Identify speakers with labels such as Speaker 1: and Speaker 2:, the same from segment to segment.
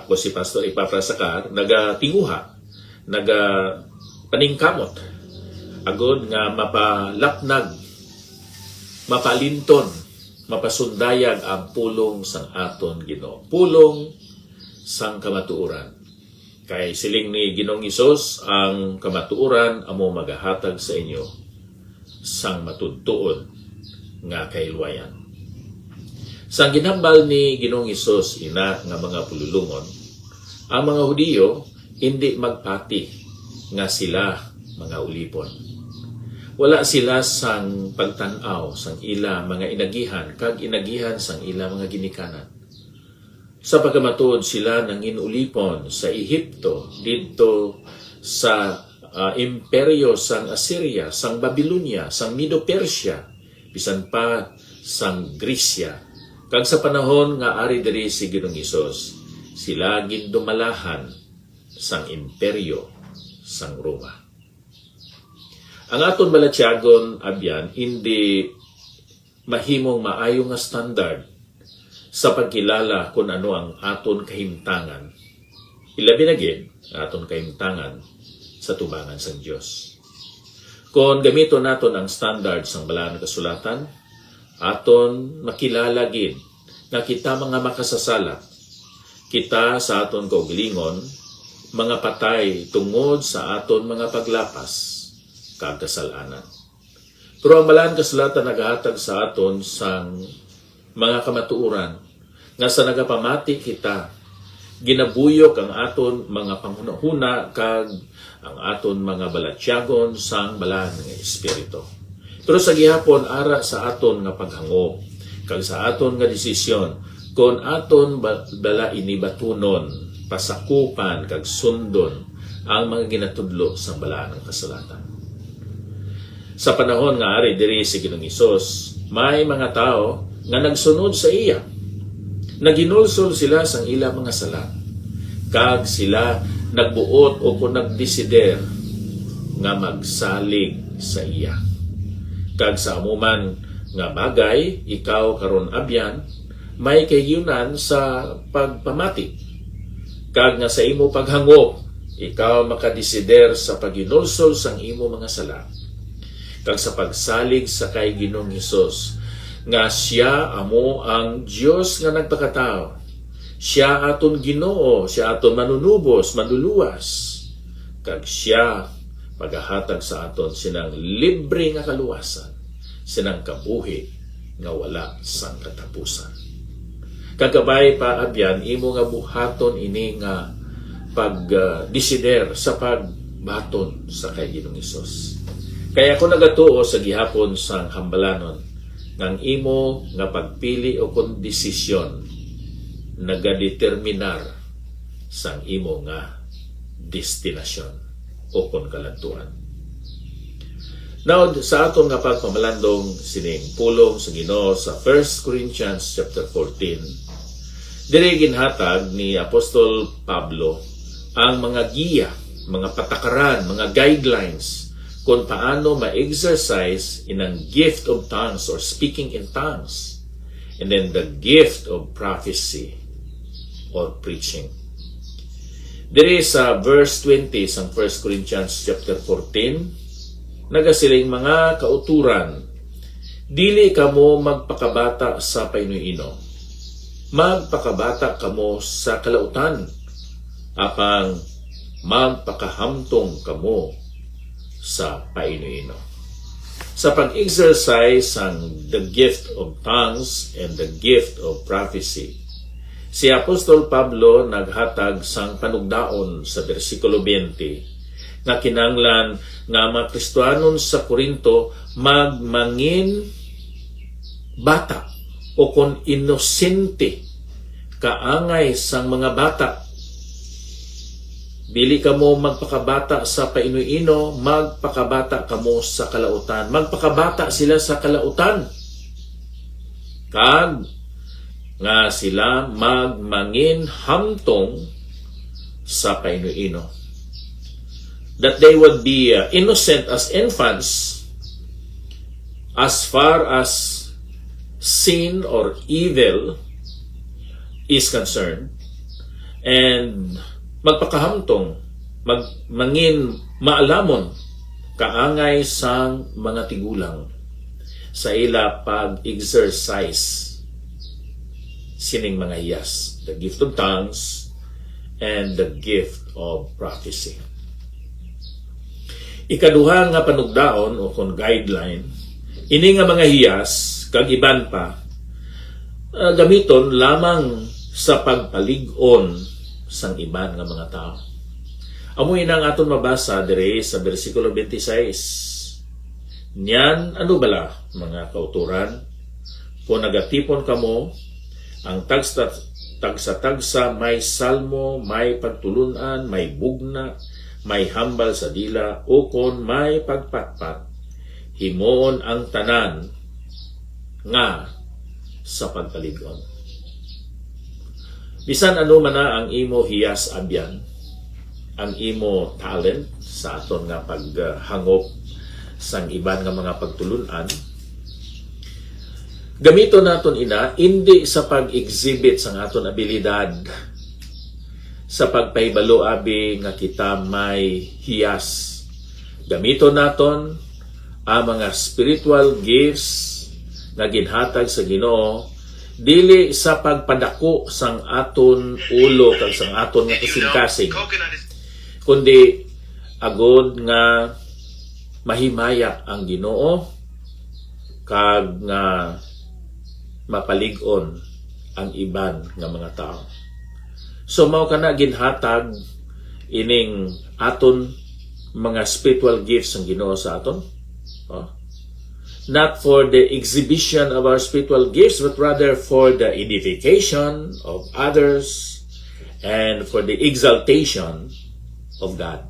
Speaker 1: ako si Pastor Ipaprasacar, nagatinguha, paningkamot, agod nga mapalapnag, mapalinton, mapasundayag ang pulong sang aton Ginoo. Pulong sang kamatuoran. Kay siling ni Ginoong Hesus, ang kamatuoran amo magahatag sa inyo sang matudtuon nga kailwayan. Sang ginhambal ni Ginoong Hesus ina nga mga pululungon, ang mga Hudiyo hindi magpati nga sila mga ulipon. Wala sila sang pagtanaw sang ila mga inagihan kag inagihan sang ila mga ginikanan. Sa pagkamatuod sila nangin ulipon sa Ehipto, dito sa imperyo sang Assyria, sang Babylonia, sang Medo-Persia, bisan pa sang Grisya. Kag sa panahon nga ari diri si Ginoong Hesus, sila gindumalahan sang imperyo sang Roma. Ang aton balatyagon abyan hindi mahimong maayo nga standard sa pagkilala kung ano ang aton kahimtangan. Ilabi na gid aton kahimtangan sa tubangan sang Dios. Kung gamiton naton ang standard sang balaang kasulatan, aton makilala gid nga kita mga makasasala. Kita sa aton kaugalingon mga patay tungod sa aton mga paglapas kag kasalanan. Pero ang balaang kasulatan nagahatag sa aton sang mga kamatuoran nga sa nagapamati kita, ginabuyok ang aton mga panghunahuna kag ang aton mga balatyagon sang balaang nga espiritu. Pero sa gihapon ara sa aton nga paghangop kag sa aton nga desisyon kung aton bala inibatunon, pasakupan kag sundon ang mga ginatudlo sang balaang kasulatan. Sa panahon nga ari diri si Ginoong Hesus, may mga tao nga nagsunod sa iya. Naginulsol sila sang ila mga sala. Kag sila nagbuot o kung nagdesider nga magsalig sa iya. Kag sa amuman nga bagay, ikaw karon abyan, may kahiunan sa pagpamati. Kag nga sa imo paghangop, ikaw makadesider sa paginulsol sang imo mga sala. Kag sa pagsalig sa kay Ginoong Hesus, nga siya amo ang Dios nga nagpakatao. Siya aton Ginoo, siya aton manunubos, manluluwas. Kag siya pagahatag sa aton sinang libre nga kaluwasan, sinang kabuhi nga wala sang katapusan. Kagabay pa abyan imo nga buhaton ini nga pagdesider sa pagbaton sa kay Ginoong Hesus. Kaya ako nagatuo sa gihapon sang hambalanon ng imo nga pagpili o kung desisyon nagadeterminar sang imo nga destinasyon o kung kalantuan. Now, sa aton nga pagpamalandong sining pulong sa Ginoo sa 1 Corinthians chapter 14, diri ginhatag ni Apostol Pablo ang mga giya, mga patakaran, mga guidelines kung paano ma-exercise in ang gift of tongues or speaking in tongues, and then the gift of prophecy or preaching. Diri sa verse 20 sa 1 Corinthians chapter 14, nagasiling mga kauturan, dili kamo magpakabata sa painuino, magpakabata kamo sa kalautan, apang magpakahamtong kamo sa painuino. Sa pag-exercise ang the gift of tongues and the gift of prophecy, si Apostol Pablo naghatag sang panugdaon sa versikulo 20 nga kinanglan nga mga Kristiyanon sa Korinto magmangin bata o kon inosente kaangay sang mga bata. Dili kamo magpakabata sa painuino, magpakabata kamo sa kalautan. Magpakabata sila sa kalautan. Kag nga sila magmangin hamtong sa painuino. That they would be innocent as infants as far as sin or evil is concerned. and magpakahamtong, mangin maalamon kaangay sang mga tigulang sa ila pag-exercise sining mga hiyas, the gift of tongues and the gift of prophecy. Ikaduha nga panugdaon o kung guideline, ini nga mga hiyas kag iban pa gamiton lamang sa pagpalig-on sang iban nga mga tao. Amoy nang aton mabasa dire sa bersikulo 26. Niyan ano bala mga kauturan? Kung nagatipon kamo ang tagsa-tagsa may salmo, may pagtulunan, may bugna, may hambal sa dila, o kon may pagpatpat, himoon ang tanan nga sa pagpalig-on. Bisan ano man na ang imo hiyas abyan, ang imo talent sa aton nga paghangop sang iban nga mga pagtulunan, gamito naton ina hindi sa pag-exhibit sang aton abilidad sa pagpahibalo abi nga kita may hiyas. Gamito naton ang mga spiritual gifts nga ginhatag sa Ginoo dili sa pagpadako sang aton ulo kag sang aton nga kasing-kasing, kundi agod nga mahimaya ang Ginoo kag nga mapalig-on ang iban nga mga tao. So mao kana ginhatag ining aton mga spiritual gifts ang Ginoo sa aton. Not for the exhibition of our spiritual gifts, but rather for the edification of others and for the exaltation of God.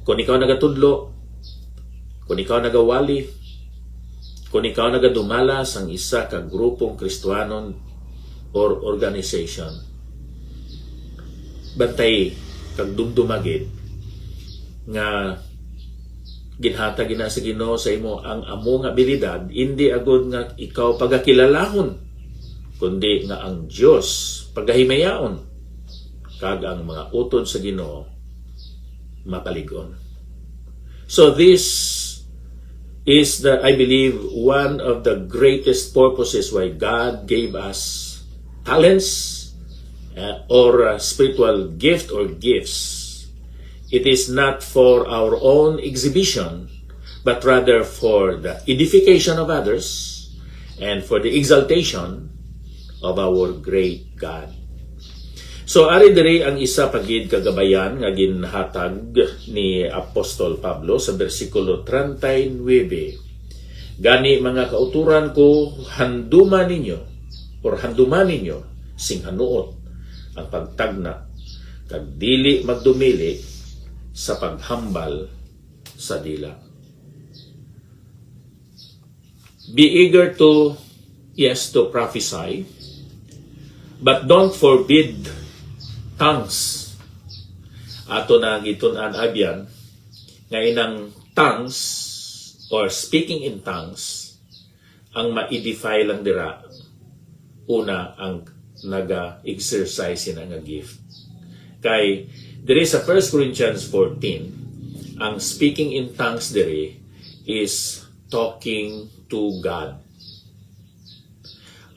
Speaker 1: Kung ikaw nagatudlo, kung ikaw nagawali, kung ikaw nagadumala sang isa ka grupong Kristiyanon or organization, bantay kag dumdumagid nga ginhatag ina sa Ginoo sa imo ang amo nga abilidad, hindi agud nga ikaw pagakilalahon, kundi nga ang Dios pagahimayaon kag ang mga utod sa Ginoo mapalig-on. So this is I believe one of the greatest purposes why God gave us talents or spiritual gift or gifts. It is not for our own exhibition, but rather for the edification of others and for the exaltation of our great God. So ari diri ang isa pagid kagabayan nga ginhatag ni Apostol Pablo sa bersikulo 39. Gani mga kauturan ko, handuman ninyo sing hanuot ang pagtagna kag dili magdumili sa paghambal sa dila. Be eager to prophesy, but don't forbid tongues. Ato na gitun-an abyan nga inang tongues or speaking in tongues ang ma-edify lang dira. Una ang naga-exercise nga gift. Kay diri sa 1 Corinthians 14, ang speaking in tongues diri is talking to God.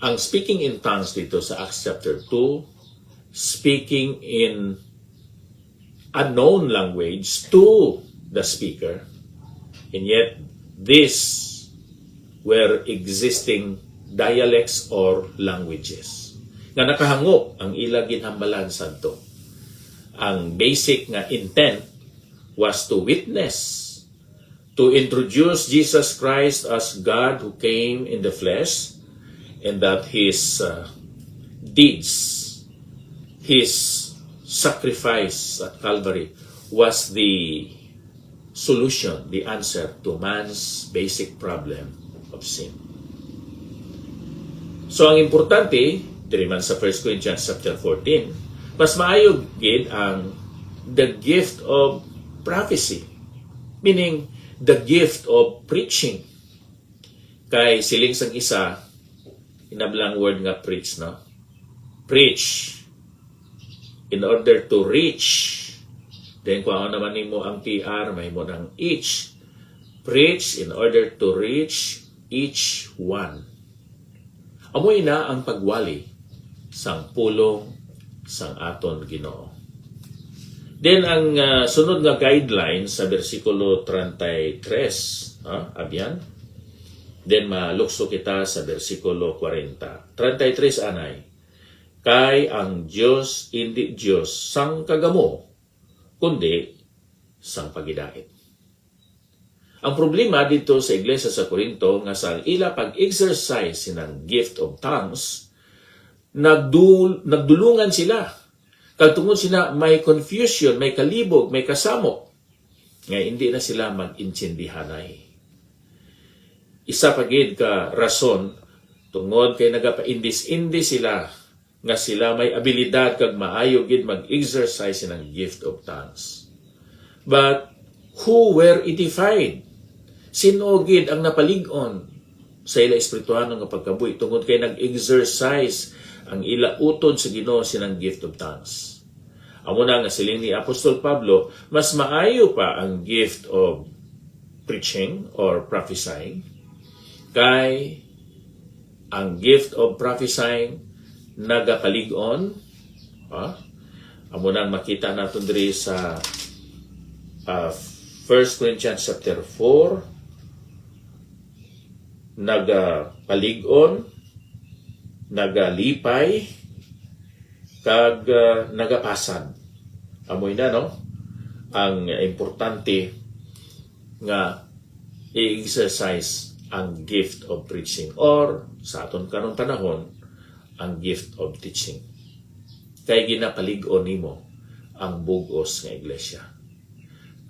Speaker 1: Ang speaking in tongues dito sa Acts chapter 2, speaking in unknown language to the speaker. And yet, these were existing dialects or languages nga nakahangop ang ila ginhambalan sadto. Ang basic nga intent was to witness, to introduce Jesus Christ as God who came in the flesh, and that His deeds, His sacrifice at Calvary was the solution, the answer to man's basic problem of sin. So ang importante, diri man sa 1 Corinthians chapter 14, mas maayo gid ang the gift of prophecy, meaning the gift of preaching. Kay siling sang isa, inablang word nga preach, no? preach in order to reach. Then kung ano naman nimo ang PR, may mo ng each. Preach in order to reach each one. Amoy na ang pagwali sang pulong sang aton Ginoo. Then ang sunod nga guideline sa versikulo 33, abyan. Then malukso kita sa versikulo 40. 33 anay. Kay ang Dios hindi Dios sang kagamo, kundi sang pagidait. Ang problema dito sa iglesia sa Corinto nga sa ila pag-exercise sinang gift of tongues, nagdulungan sila. Kagtungod sila may confusion, may kalibog, may kasamo. Nga hindi na sila mag-intindihanay. Isa pagid ka rason tungod kay nagapaindis-indis sila nga sila may abilidad kag maayo gid mag-exercise ng gift of tongues. But who were edified? Sino gid ang napalig-on sa ila espirituano nga pagkabuhi tungod kay nag-exercise ang ila utod sa Ginoo sinang gift of tongues. Amo na nga siling ni Apostol Pablo, mas maayo pa ang gift of preaching or prophesying kay ang gift of prophesying nagapalig-on. Amo nang makita naton diri sa 1 Corinthians chapter 4, nagapalig-on, nagalipay, kag nagapasan. Amoy na, no? Ang importante nga i-exercise ang gift of preaching or sa aton kanong panahon ang gift of teaching. Kay ginapalig-on nimo ang bugos nga iglesia.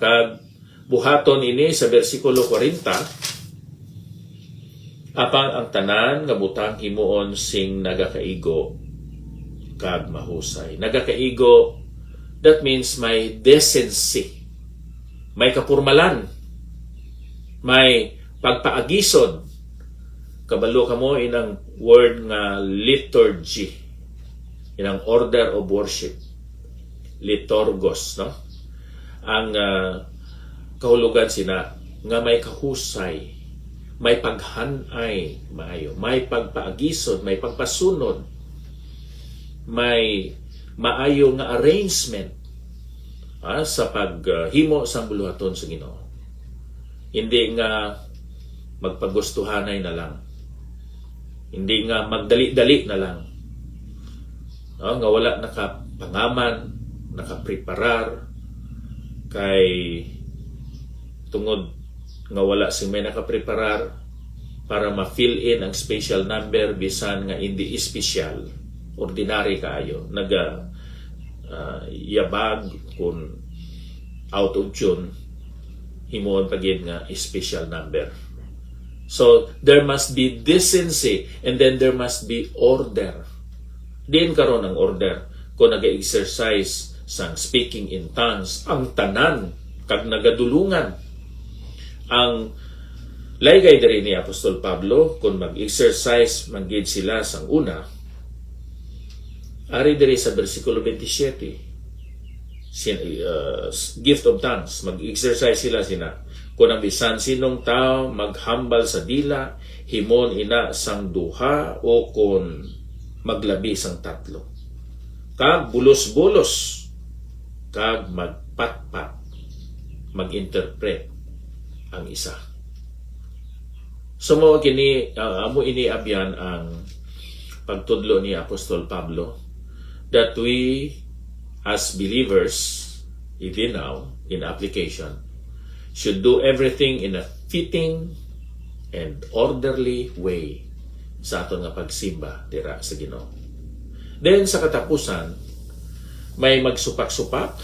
Speaker 1: Kag buhaton ini sa versikulo 40, apang ang tanan nga butang himuon sing nagakaigo kag mahusay. Nagakaigo, that means may decency, may kapurmalan, may pagpaagisod. Kabalo ka mo inang word nga liturgy, inang order of worship, liturgos, no? Ang kahulugan sina nga may kahusay, may paghanay maayo, may pagpaagisod, may pagpasunod, may maayo nga arrangement sa paghimo sang buluhaton sa Ginoo. Hindi nga magpagustuhanay na lang. Hindi nga magdali-dali na lang. Nga wala nakapangaman, nakapreparar, kay tungod nga wala sing may nakapreparar para ma-fill in ang special number bisan nga hindi espesyal, ordinary kaayo, yabag kung out of tune, himuon pagid nga special number. So there must be decency and then there must be order. Din karon ang order kung naga-exercise sang speaking in tongues ang tanan kag nagadulungan. Ang laygay diri ni Apostol Pablo kung mag-exercise manggid sila sang una, ari diri sa versikulo 27, gift of tongues, mag-exercise sila kung ang bisan sinong tao maghambal sa dila, himon ina sang duha o kung maglabi sang tatlo, kag bulos-bulos, kag magpatpat, mag-interpret ang isa. So mo kini amo ini abyan ang pagtudlo ni Apostol Pablo that we as believers even now in application should do everything in a fitting and orderly way sa aton nga pagsimba dira sa Ginoo. Then sa katapusan may magsupak-supak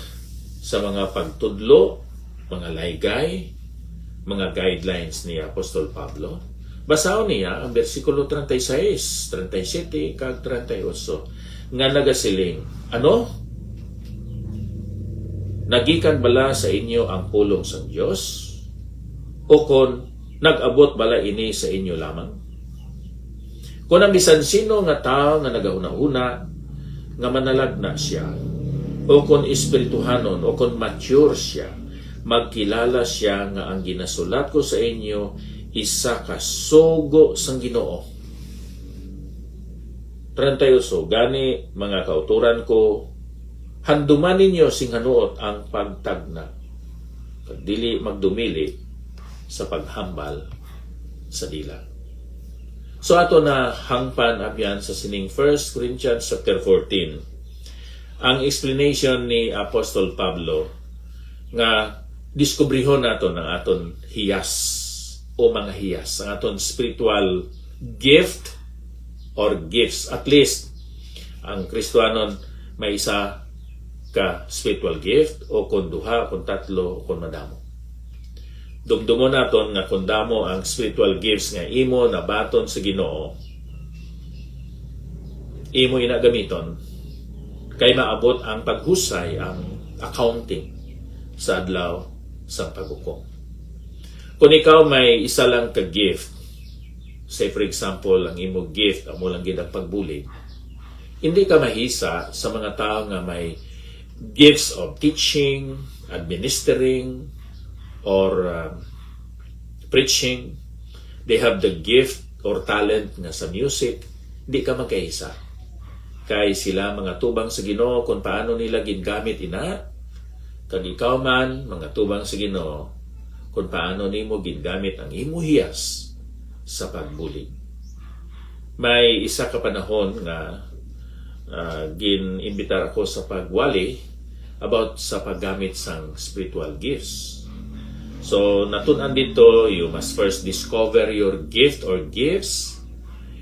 Speaker 1: sa mga pagtudlo, mga laygay, mga guidelines ni Apostol Pablo. Basaon niya ang versikulo 36, 37, kag 38 nga nagasiling, ano? Nagikan bala sa inyo ang pulong sa Dios? O kon nag-abot bala ini sa inyo lamang? Kung ang bisan sino nga tao nga nagahuna-una, nga manalagna siya, o kung espirituhanon, o kung mature siya, magkilala siya nga ang ginasulat ko sa inyo, isa ka sugo sang Ginoo. 38. Gani, mga kauturan ko, handuman ninyo sing hanuot ang pagtagna, pagdili magdumili sa paghambal sa dila. So ato na hangpan abyan sa sining 1 Corinthians chapter 14. Ang explanation ni Apostol Pablo nga diskubrihon nato ng aton hiyas o mga hiyas, ang aton spiritual gift or gifts. At least, ang Kristohanon may isa ka spiritual gift o kung duha, kung tatlo, o kung madamo. Dumdumo naton nga kung damo ang spiritual gifts nga imo na baton sa Ginoo, imo inagamiton, kay maabot ang paghusay, ang accounting sa adlaw sa paghukom. Kung ikaw may isa lang ka gift, say for example, ang imo gift, amo lang gid ang pagbulig, hindi ka mahisa sa mga tao nga may gifts of teaching, administering, or preaching. They have the gift or talent nga sa music. Hindi ka magkaisa. Kay sila mga tubang sa Ginoo kung paano nila gingamit ina, kag ikaw man mga tubang sa Ginoo kung paano nimo gingamit ang imo hiyas sa pagbulig. May isa ka panahon nga gin-imbitar ako sa pagwali about sa paggamit sang spiritual gifts. So, natun-an dito, you must first discover your gift or gifts.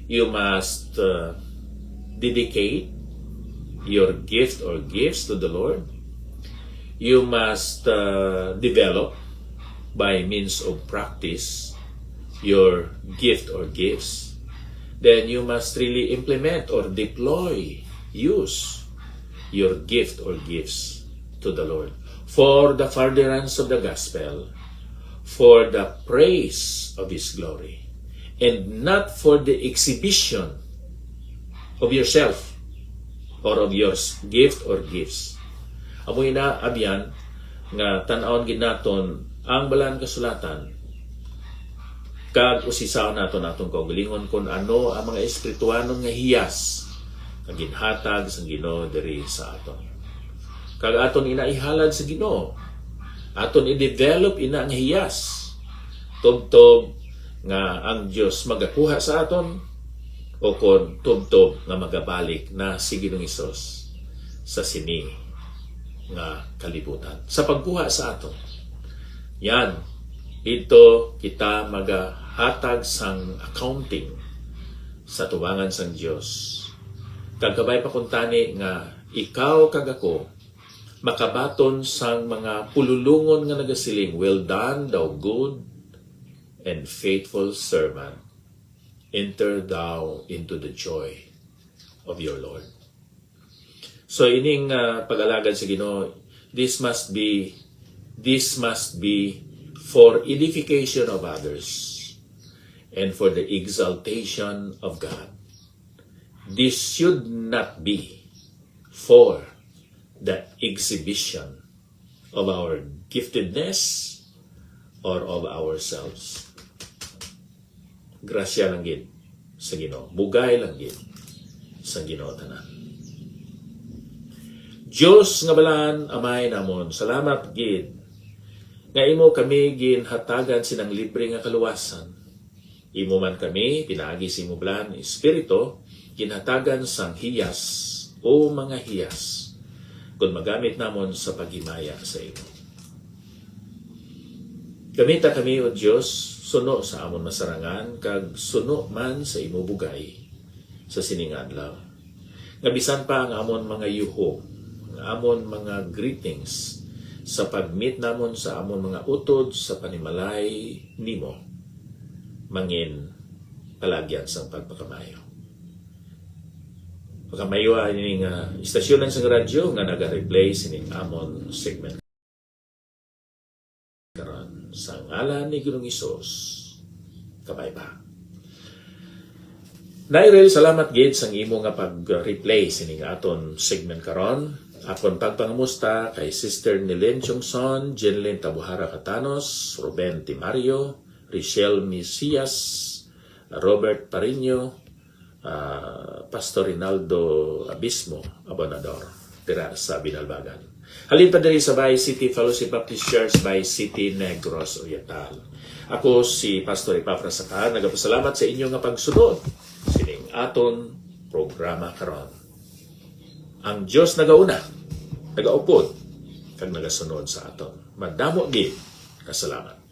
Speaker 1: You must dedicate your gift or gifts to the Lord. You must develop by means of practice your gift or gifts. Then you must really implement or deploy, use your gift or gifts to the Lord for the furtherance of the gospel, for the praise of His glory, and not for the exhibition of yourself or of your gift or gifts. Amoy na abyan nga tan-awon gid naton ang balaan kasulatan kag usisaw naton atong kaugalingon kung ano ang mga espirituanon nga hiyas nga ginhatag sa Ginoo diri sa aton. Kag aton inaihalad sa Ginoo, aton i-develop ina ang hiyas. Tubtob nga ang Dios magakuha sa aton o kon tubtob nga magabalik na si Ginoong Hesus sa sini nga kalibutan. Sa pagkuha sa aton. Yan, ito kita magahatag sang accounting sa tubangan sang Dios. Kagabay pa kuntani nga ikaw kag ako makabaton sang mga pululungon nga nagasiling, well done, thou good and faithful servant. Enter thou into the joy of your Lord. So ining pag-alagad sa Ginoo, this must be for edification of others and for the exaltation of God. This should not be for the exhibition of our giftedness or of ourselves. Grasya lang gid sa Ginoo. Bugay lang gid sa Ginoo tanan. Diyos nga balaan amay namon, salamat gid nga imo kami ginhatagan sinang libre nga kaluwasan. Imo man kami pinaagi sa imo balaan espiritu ginhatagan sang hiyas o mga hiyas kung magamit namon sa paghimaya sa imo. Gamita kami o Diyos suno sa amon masarangan kag suno man sa imo bugay sa sining adlaw. Nga bisan pa ang amon mga yuho, ang amon mga greetings sa pagmeet namon sa amon mga utod sa panimalay nimo, mangin palagyan sa pagpakamayo. Pagkamayo ay istasyonan sa radyo nga naga-replace ining amon segment. Karon sa ngalan ni Ginoong Hesus, kabay pa. Nairel, salamat gid sa imo nga pag-replay sining aton segment karon. Akon pagpangamusta kay Sister Nilen Chongson, Jenlyn Tabuhara Catanos, Ruben Timario, Richelle Misias, Robert Parino, Pastor Rinaldo Abismo, Abonador, tira sa Binalbagan. Halin pa diri sa Bay City Fellowship Baptist Church, Bay City, Negros Oriental. Ako si Pastor Epafras Saka, nagapasalamat sa inyo nga pagsunod sining aton programa karon. Ang Diyos nagauna, nagaupod, kag nagasunod sa aton. Madamo gid kasalamat.